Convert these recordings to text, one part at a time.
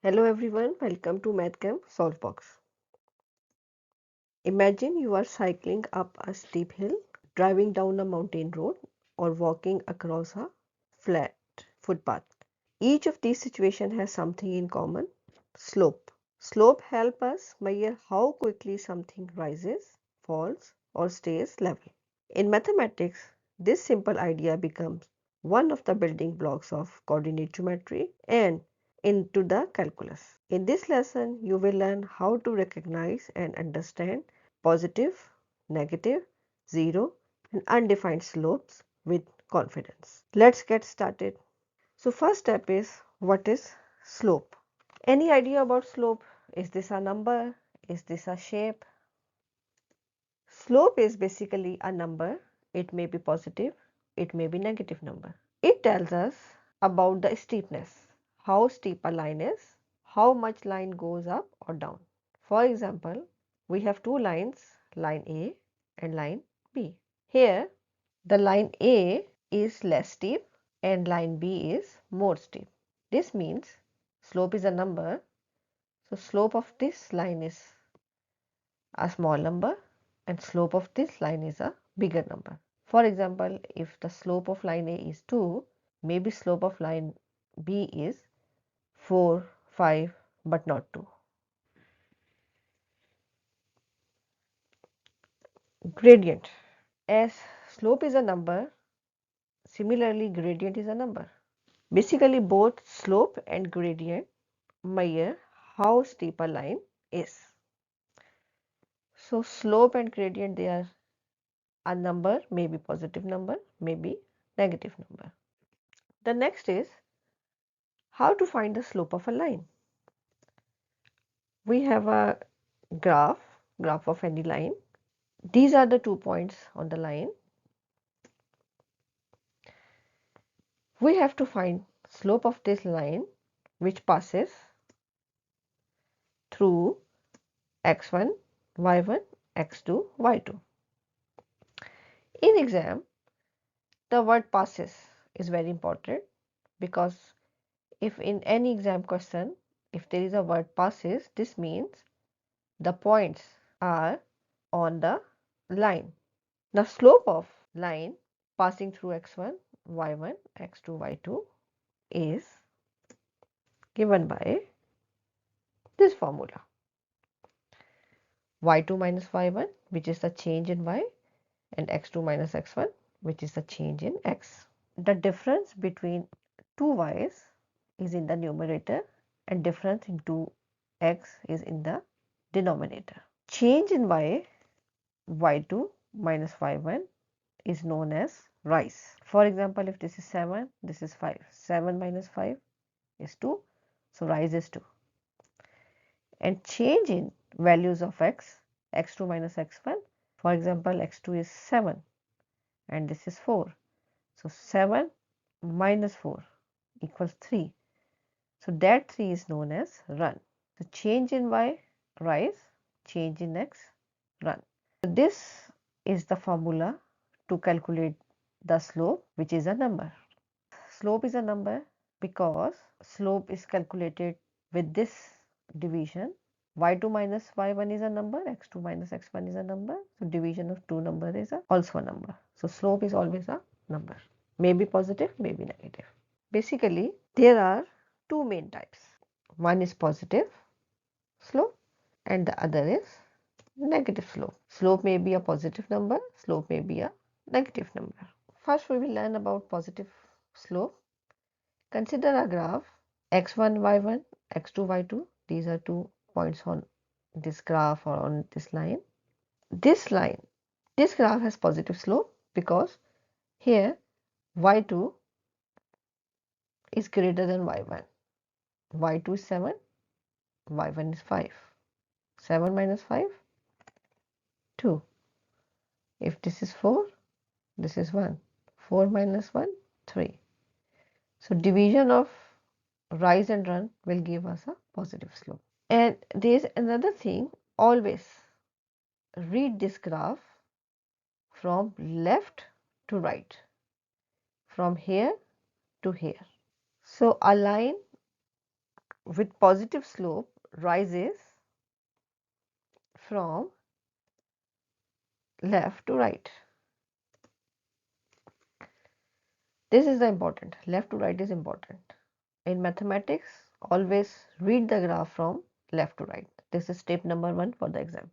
Hello everyone, welcome to MathCamp SolveBox. Imagine you are cycling up a steep hill, driving down a mountain road, or walking across a flat footpath. Each of these situations has something in common: slope. Slope helps us measure how quickly something rises, falls, or stays level. In mathematics, this simple idea becomes one of the building blocks of coordinate geometry and into the calculus. In this lesson, you will learn how to recognize and understand positive, negative, zero, and undefined slopes with confidence. Let's get started. So first step is, what is slope? Any idea about slope? Is this a number? Is this a shape? Slope is basically a number. It may be positive, it may be negative number. It tells us about the steepness, how steep a line is, how much line goes up or down. For example, we have two lines, line A and line B. Here, the line A is less steep and line B is more steep. This means slope is a number, so slope of this line is a small number and slope of this line is a bigger number. For example, if the slope of line A is 2, maybe slope of line B is 4, 5, but not 2. Gradient. As slope is a number, similarly gradient is a number. Basically, both slope and gradient measure how steep a line is. So slope and gradient, they are a number, maybe positive number, maybe negative number. The next is how to find the slope of a line. We have a graph of any line. These are the 2 points on the line. We have to find slope of this line which passes through x1, y1, x2, y2. In exam, the word passes is very important, because if in any exam question, if there is a word passes, this means the points are on the line. Now slope of line passing through x1, y1, x2, y2 is given by this formula: y2 minus y1, which is the change in y, and x2 minus x1, which is the change in x. The difference between two y's is in the numerator and difference in two x is in the denominator. Change in y, y2 minus y1, is known as rise. For example, if this is 7, this is 5. 7 minus 5 is 2, so rise is 2. And change in values of x, x2 minus x1, for example, x2 is 7 and this is 4. So 7 minus 4 equals 3. So that 3 is known as run. So change in y, rise, change in x, run. So this is the formula to calculate the slope, which is a number. Slope is a number because slope is calculated with this division. y2 minus y1 is a number, x2 minus x1 is a number. So division of two numbers is also a number. So slope is always a number, maybe positive, maybe negative. Basically, there are two main types. One is positive slope and the other is negative slope. Slope may be a positive number, slope may be a negative number. First, we will learn about positive slope. Consider a graph x1, y1, x2, y2. These are 2 points on this graph or on this line. This graph has positive slope because here y2 is greater than y1. y2 is 7, y1 is 5. 7 minus 5, 2. If this is 4, this is 1. 4 minus 1, 3. So division of rise and run will give us a positive slope. And there is another thing, always read this graph from left to right, from here to here. So a line with positive slope rises from left to right. This is the important. Left to right is important. In mathematics, always read the graph from left to right. This is step number 1 for the exam.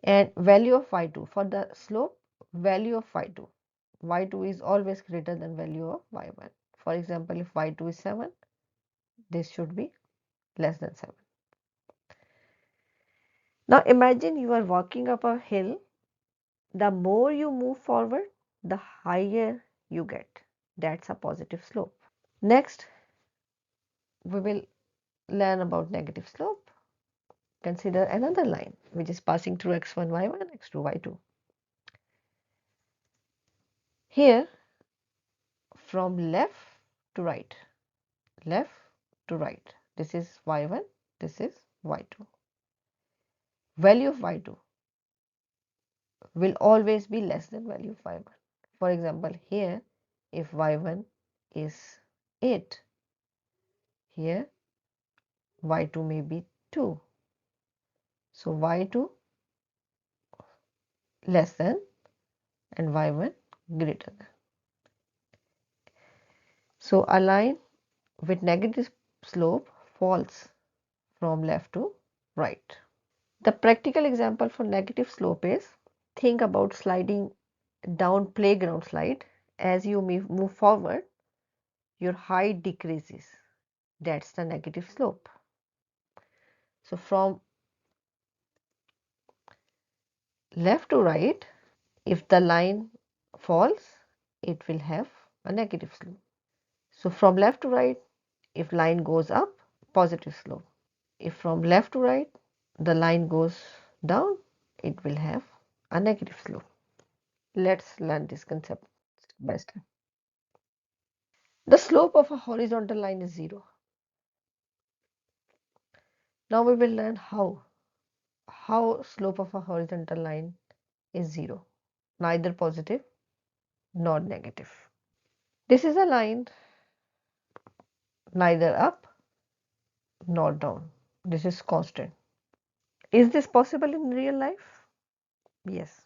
And value of y2 for the slope, value of y2. Y2 is always greater than value of y1. For example, if y2 is 7, this should be less than 7. Now imagine you are walking up a hill. The more you move forward, the higher you get. That's a positive slope. Next, we will learn about negative slope. Consider another line which is passing through x1, y1, x2, y2. Here, from left to right, left to right, this is y1, this is y2. Value of y2 will always be less than value of y1. For example, here, if y1 is 8, here y2 may be 2. So y2 less than and y1 greater than. So a line with negative slope falls from left to right. The practical example for negative slope is, think about sliding down playground slide. As you move forward, your height decreases. That's the negative slope. So from left to right, if the line falls, it will have a negative slope. So from left to right, if line goes up, positive slope. If from left to right, the line goes down, it will have a negative slope. Let's learn this concept step by step. The slope of a horizontal line is 0. Now we will learn how slope of a horizontal line is 0, neither positive nor negative. This is a line neither up nor down. This is constant. Is this possible in real life? Yes.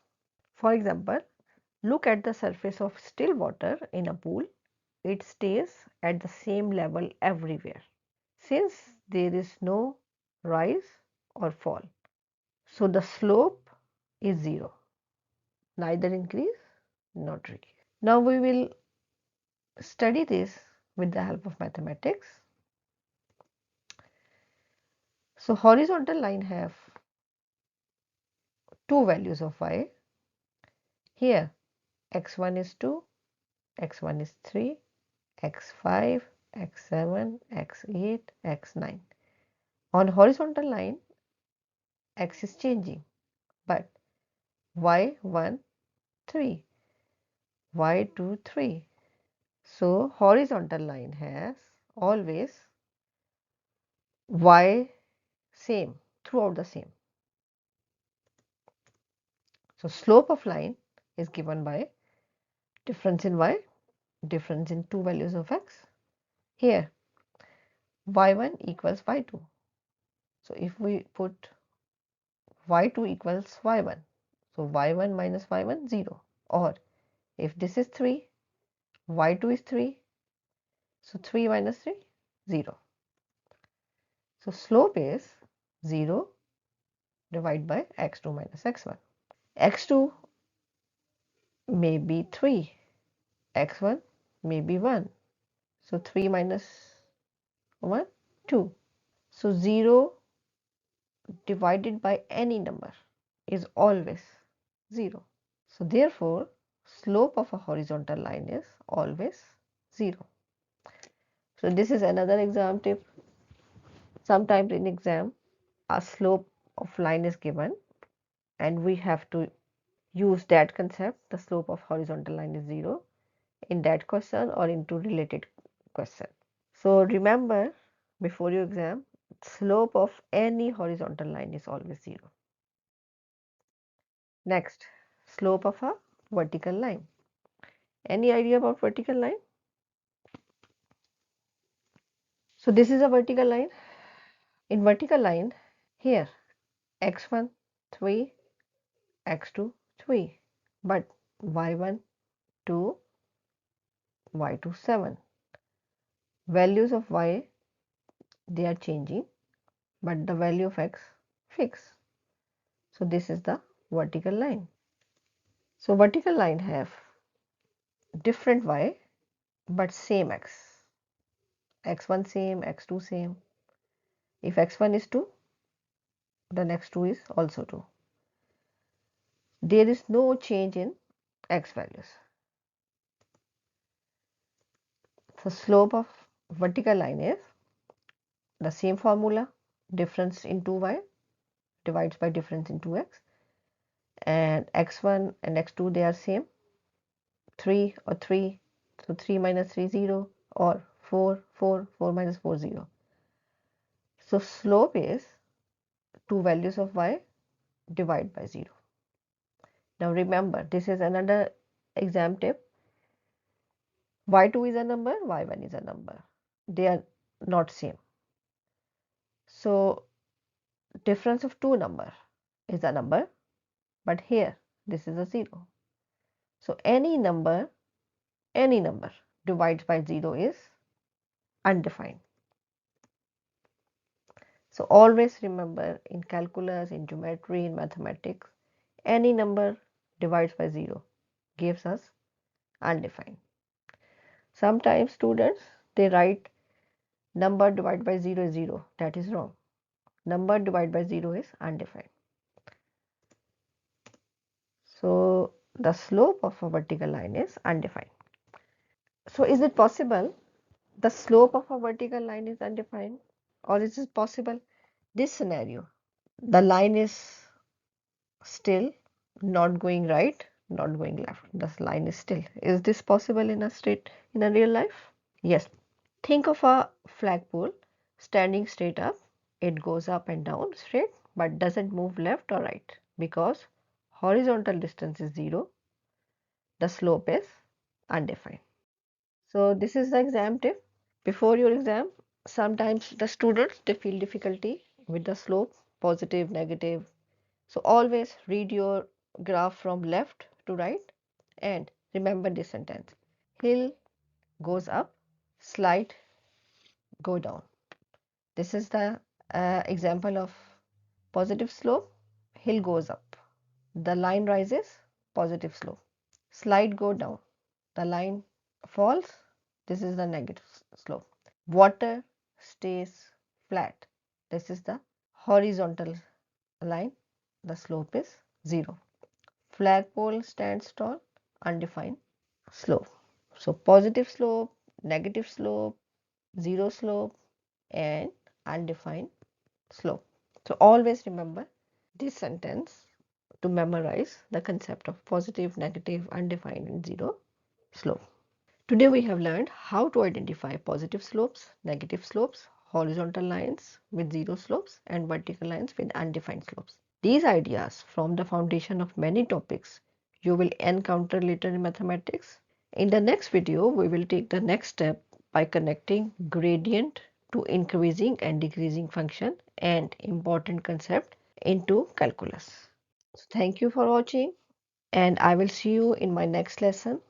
For example, look at the surface of still water in a pool. It stays at the same level everywhere, since there is no rise or fall. So the slope is 0, neither increase nor decrease. Now we will study this with the help of mathematics. So horizontal line have two values of y. Here x1 is 2, x1 is 3, x5, x7, x8, x9. On horizontal line, x is changing, but y1, 3, y2, 3. So horizontal line has always y same throughout the same. So slope of line is given by difference in y, difference in two values of x. Here y1 equals y2. So if we put y2 equals y1, so y1 minus y1 0. Or if this is 3, y2 is 3, so 3 minus 3 0. So slope is 0 divided by x2 minus x1. x2 may be 3, x1 may be 1. So 3 minus 1, 2. So 0 divided by any number is always 0. So therefore, slope of a horizontal line is always 0. So this is another exam tip. Sometimes in exam, a slope of line is given and we have to use that concept. The slope of horizontal line is 0 in that question or into related question. So remember, before your exam, slope of any horizontal line is always 0. Next, slope of a vertical line. Any idea about vertical line? So this is a vertical line. In vertical line, here x1 3, x2 3, but y1 2, y2 7. Values of y, they are changing, but the value of x fixed. So this is the vertical line. So vertical line have different y but same x. x1 same, x2 same. If x1 is 2, then x2 is also 2. There is no change in x values. So slope of vertical line is the same formula, difference in 2y divides by difference in 2x, and x1 and x2 they are same, 3 or 3, so 3 minus 3 0, or 4 4 4 minus 4 0. So slope is two values of y divide by 0. Now remember, this is another exam tip. y2 is a number, y1 is a number. They are not same. So difference of two number is a number, but here this is a 0. So any number divided by 0 is undefined. So always remember, in calculus, in geometry, in mathematics, any number divides by 0 gives us undefined. Sometimes students, they write number divided by 0 is 0. That is wrong. Number divided by 0 is undefined. So the slope of a vertical line is undefined. So is it possible the slope of a vertical line is undefined, or is it possible this scenario, the line is still not going right, not going left, the line is still? Is this possible in a real life? Yes. Think of a flagpole standing straight up. It goes up and down straight but doesn't move left or right because horizontal distance is 0, the slope is undefined. So this is the exam tip. Before your exam, sometimes the students, they feel difficulty with the slope, positive, negative. So always read your graph from left to right and remember this sentence. Hill goes up, slide go down. This is the example of positive slope. Hill goes up, the line rises, positive slope. Slide go down, the line falls, this is the negative slope. Water stays flat, this is the horizontal line, the slope is 0. Flagpole stands tall, undefined slope. So positive slope, negative slope, 0 slope, and undefined slope. So always remember this sentence to memorize the concept of positive, negative, undefined, and 0 slope. Today we have learned how to identify positive slopes, negative slopes, horizontal lines with 0 slopes, and vertical lines with undefined slopes. These ideas form the foundation of many topics you will encounter later in mathematics. In the next video, we will take the next step by connecting gradient to increasing and decreasing function and important concept into calculus. So thank you for watching, and I will see you in my next lesson.